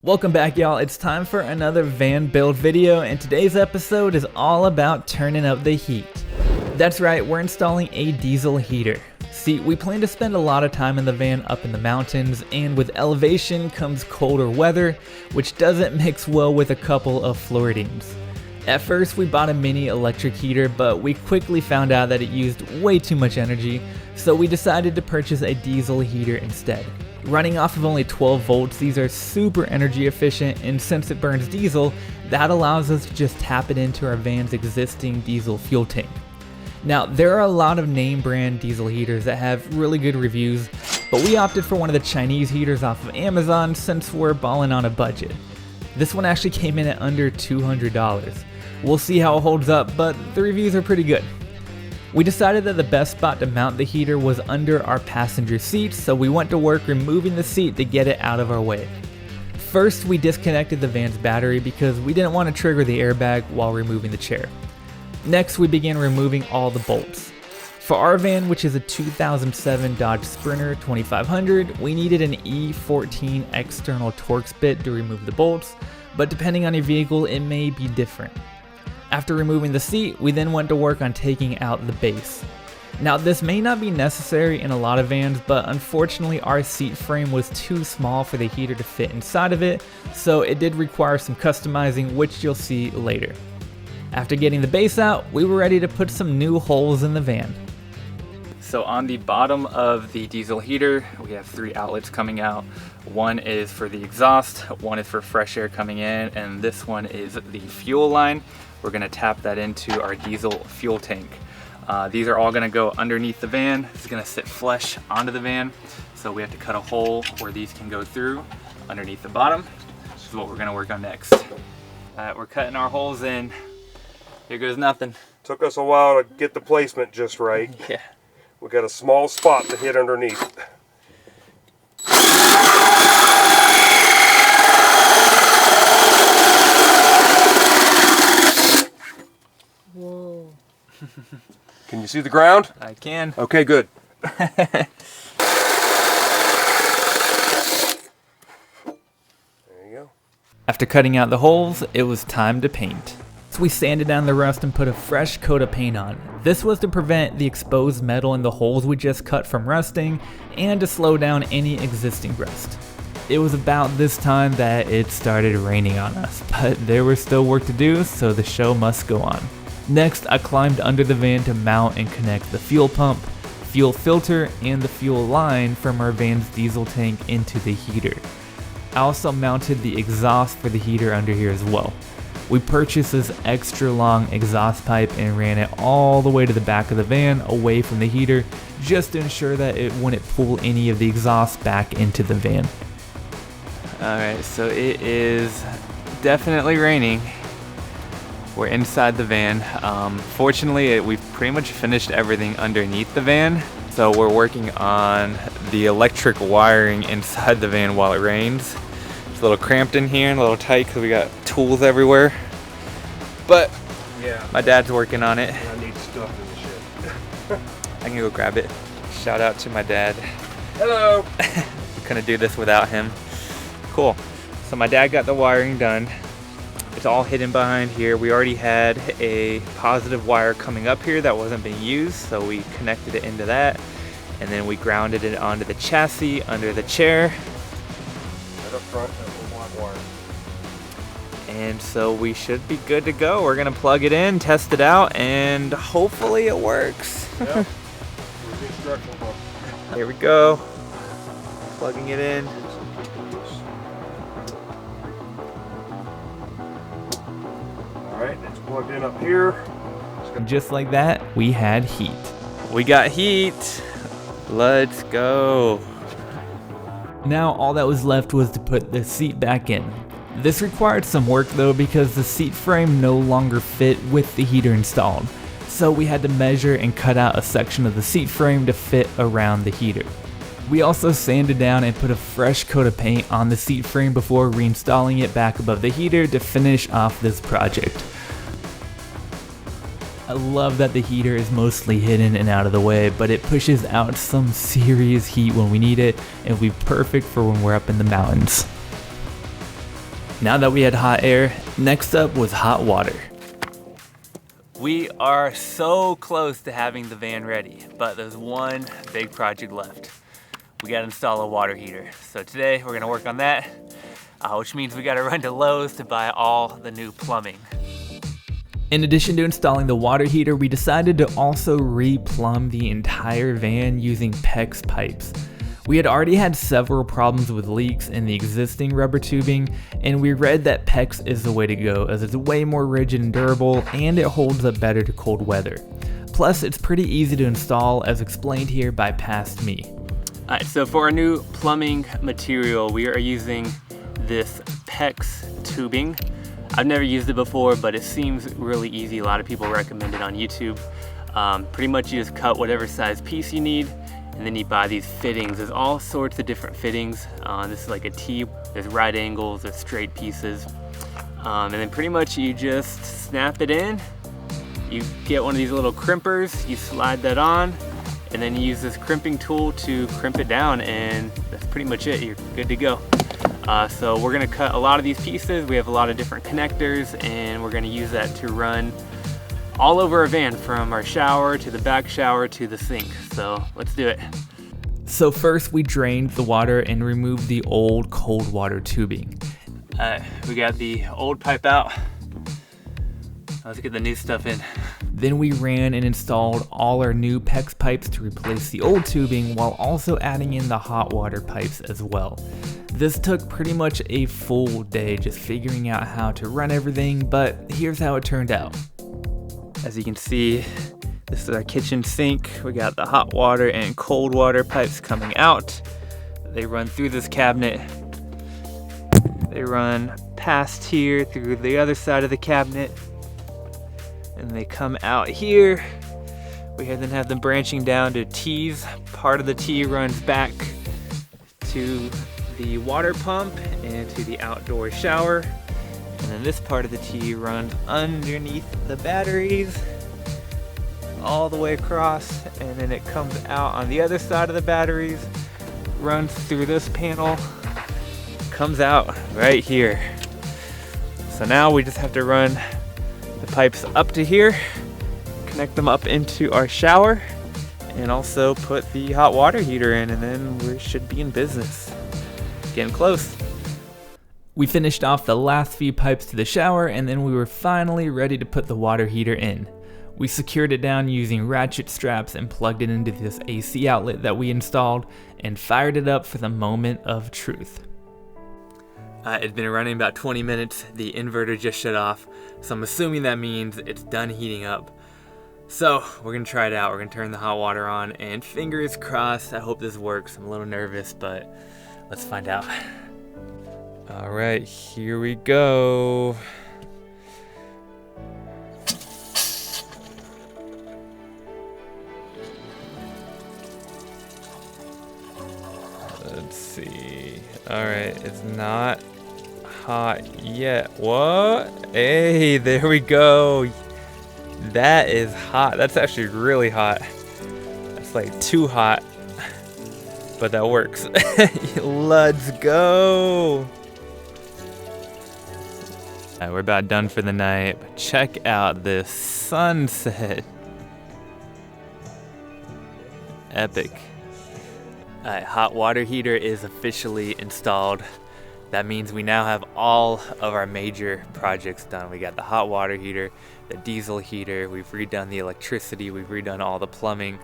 Welcome back, y'all. It's time for another van build video, and today's episode is all about turning up the heat. That's right, we're installing a diesel heater. See, we plan to spend a lot of time in the van up in the mountains, and with elevation comes colder weather, which doesn't mix well with a couple of Floridians. At first, we bought a mini electric heater, but we quickly found out that it used way too much energy, so we decided to purchase a diesel heater instead. Running off of only 12 volts, these are super energy efficient, and since it burns diesel, that allows us to just tap it into our van's existing diesel fuel tank. Now, there are a lot of name brand diesel heaters that have really good reviews, but we opted for one of the Chinese heaters off of Amazon since we're balling on a budget. This one actually came in at under $200. We'll see how it holds up, but the reviews are pretty good. We decided that the best spot to mount the heater was under our passenger seat, so we went to work removing the seat to get it out of our way. First, we disconnected the van's battery because we didn't want to trigger the airbag while removing the chair. Next, we began removing all the bolts. For our van, which is a 2007 Dodge Sprinter 2500, we needed an E14 external Torx bit to remove the bolts, but depending on your vehicle, it may be different. After removing the seat, we then went to work on taking out the base. Now, this may not be necessary in a lot of vans, but unfortunately our seat frame was too small for the heater to fit inside of it, so it did require some customizing, which you'll see later. After getting the base out, we were ready to put some new holes in the van. So on the bottom of the diesel heater, we have 3 outlets coming out. One is for the exhaust, one is for fresh air coming in, and this one is the fuel line. We're gonna tap that into our diesel fuel tank. These are all gonna go underneath the van. This is gonna sit flush onto the van. So we have to cut a hole where these can go through underneath the bottom. This is what we're gonna work on next. We're cutting our holes in. Here goes nothing. Took us a while to get the placement just right. Yeah. We got a small spot to hit underneath. Whoa. Can you see the ground? I can. Okay, good. There you go. After cutting out the holes, it was time to paint. So we sanded down the rust and put a fresh coat of paint on. This was to prevent the exposed metal in the holes we just cut from rusting and to slow down any existing rust. It was about this time that it started raining on us, but there was still work to do, so the show must go on. Next, I climbed under the van to mount and connect the fuel pump, fuel filter, and the fuel line from our van's diesel tank into the heater. I also mounted the exhaust for the heater under here as well. We purchased this extra long exhaust pipe and ran it all the way to the back of the van away from the heater just to ensure that it wouldn't pull any of the exhaust back into the van. Alright, so it is definitely raining. We're inside the van. Fortunately, we've pretty much finished everything underneath the van. So we're working on the electric wiring inside the van while it rains. It's a little cramped in here and a little tight because we got tools everywhere. But yeah, my dad's working on it. I need stuff in the shed. I can go grab it. Shout out to my dad. Hello. We couldn't do this without him. Cool. So my dad got the wiring done. It's all hidden behind here. We already had a positive wire coming up here that wasn't being used, so we connected it into that, and then we grounded it onto the chassis under the chair. Right up front, that little black wire. And so we should be good to go. We're gonna plug it in, test it out, and hopefully it works. Yep. We're the instructional book. Here we go. Plugging it in. Alright, it's plugged in up here. And just like that, we had heat. We got heat. Let's go. Now all that was left was to put the seat back in. This required some work though because the seat frame no longer fit with the heater installed. So we had to measure and cut out a section of the seat frame to fit around the heater. We also sanded down and put a fresh coat of paint on the seat frame before reinstalling it back above the heater to finish off this project. I love that the heater is mostly hidden and out of the way, but it pushes out some serious heat when we need it, and will be perfect for when we're up in the mountains. Now that we had hot air, next up was hot water. We are so close to having the van ready, but there's one big project left. We gotta install a water heater. So today we're gonna work on that, which means we gotta run to Lowe's to buy all the new plumbing. In addition to installing the water heater, we decided to also re-plumb the entire van using PEX pipes. We had already had several problems with leaks in the existing rubber tubing, and we read that PEX is the way to go as it's way more rigid and durable, and it holds up better to cold weather. Plus, it's pretty easy to install as explained here by past me. Alright, so for our new plumbing material, we are using this PEX tubing. I've never used it before, but it seems really easy. A lot of people recommend it on YouTube. Pretty much you just cut whatever size piece you need, and then you buy these fittings. There's all sorts of different fittings. This is like a T, there's right angles, there's straight pieces. And then pretty much you just snap it in. You get one of these little crimpers, you slide that on, and then you use this crimping tool to crimp it down, and that's pretty much it. You're good to go. So we're gonna cut a lot of these pieces. We have a lot of different connectors, and we're gonna use that to run all over our van, from our shower to the back shower to the sink. So let's do it. So first we drained the water and removed the old cold water tubing. We got the old pipe out. Let's get the new stuff in. Then we ran and installed all our new PEX pipes to replace the old tubing, while also adding in the hot water pipes as well. This took pretty much a full day just figuring out how to run everything, but here's how it turned out. As you can see, this is our kitchen sink. We got the hot water and cold water pipes coming out. They run through this cabinet. They run past here through the other side of the cabinet, and they come out here. We then have them branching down to T's. Part of the T runs back to the water pump and to the outdoor shower. And then this part of the T runs underneath the batteries all the way across, and then it comes out on the other side of the batteries, runs through this panel, comes out right here. So now we just have to run the pipes up to here, connect them up into our shower, and also put the hot water heater in, and then we should be in business. Getting close. We finished off the last few pipes to the shower, and then we were finally ready to put the water heater in. We secured it down using ratchet straps and plugged it into this AC outlet that we installed and fired it up for the moment of truth. It's been running about 20 minutes. The inverter just shut off, so I'm assuming that means it's done heating up. So we're gonna try it out. We're gonna turn the hot water on, and fingers crossed, I hope this works. I'm a little nervous, but let's find out. All right, here we go. Let's see. All right, it's not hot yet. What? Hey, there we go. That is hot. That's actually really hot. That's like too hot, but that works. Let's go. All right, we're about done for the night, but check out this sunset. Epic. All right, hot water heater is officially installed. That means we now have all of our major projects done. We got the hot water heater, the diesel heater, we've redone the electricity, we've redone all the plumbing.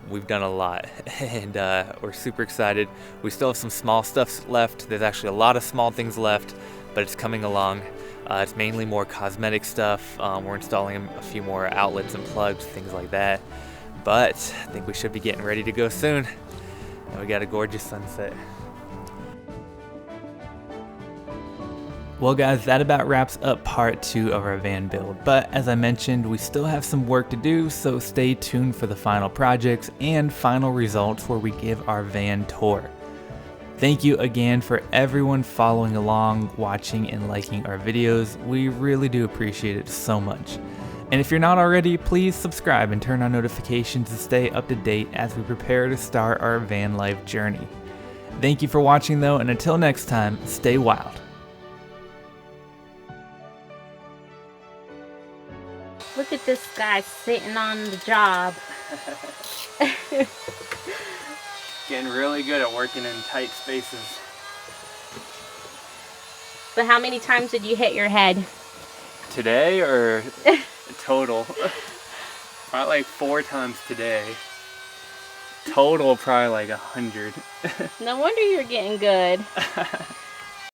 We've done a lot, and we're super excited. We still have some small stuff left. There's actually a lot of small things left, but it's coming along. It's mainly more cosmetic stuff. We're installing a few more outlets and plugs, things like that. But I think we should be getting ready to go soon. And we got a gorgeous sunset. Well guys, that about wraps up part 2 of our van build, but as I mentioned, we still have some work to do, so stay tuned for the final projects and final results where we give our van tour. Thank you again for everyone following along, watching and liking our videos. We really do appreciate it so much. And if you're not already, please subscribe and turn on notifications to stay up to date as we prepare to start our van life journey. Thank you for watching though, and until next time, stay wild. Look at this guy sitting on the job. Getting really good at working in tight spaces. But how many times did you hit your head? Today or total? Probably like 4 times today. Total probably like 100. No wonder you're getting good.